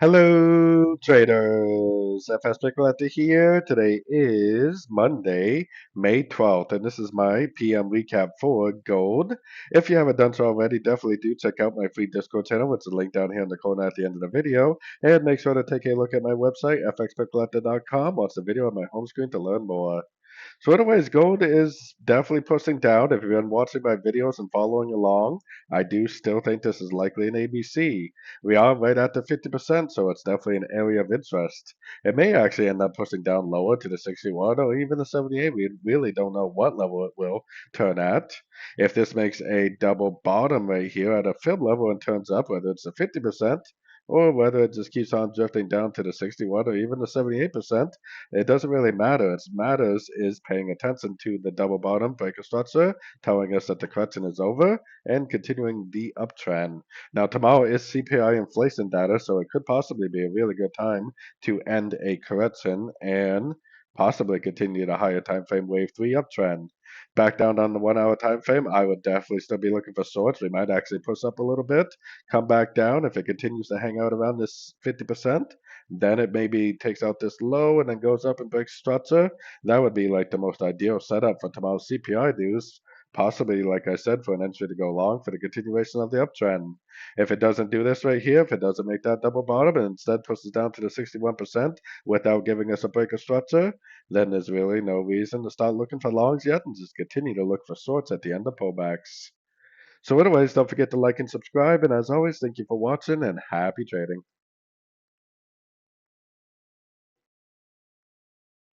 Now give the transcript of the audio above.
Hello, traders. FX Pip Collector here. Today is Monday, May 12th, and this is my PM recap for gold. If you haven't done so already, definitely do check out my free Discord channel, which is linked down here in the corner at the end of the video. And make sure to take a look at my website, fxpipcollector.com. Watch the video on my home screen to learn more. So anyways, gold is definitely pushing down. If you've been watching my videos and following along, I do still think this is likely an ABC. We are right at the 50%, so it's definitely an area of interest. It may actually end up pushing down lower to the 61 or even the 78. We really don't know what level it will turn at. If this makes a double bottom right here at a fib level and turns up, whether it's the 50%, or whether it just keeps on drifting down to the 61 or even the 78%, it doesn't really matter. It matters is paying attention to the double bottom breaker structure, telling us that the correction is over and continuing the uptrend. Now, tomorrow is CPI inflation data, so it could possibly be a really good time to end a correction and possibly continue the higher time frame wave 3 uptrend. Back down on the 1 hour time frame, I would definitely still be looking for shorts. We might actually push up a little bit, come back down. If it continues to hang out around this 50%, then it maybe takes out this low and then goes up and breaks structure. That would be like the most ideal setup for tomorrow's CPI news. Possibly, like I said, for an entry to go long for the continuation of the uptrend. If it doesn't do this right here, if it doesn't make that double bottom and instead pushes down to the 61% without giving us a break of structure, then there's really no reason to start looking for longs yet and just continue to look for shorts at the end of pullbacks. So anyways, don't forget to like and subscribe. And as always, thank you for watching and happy trading.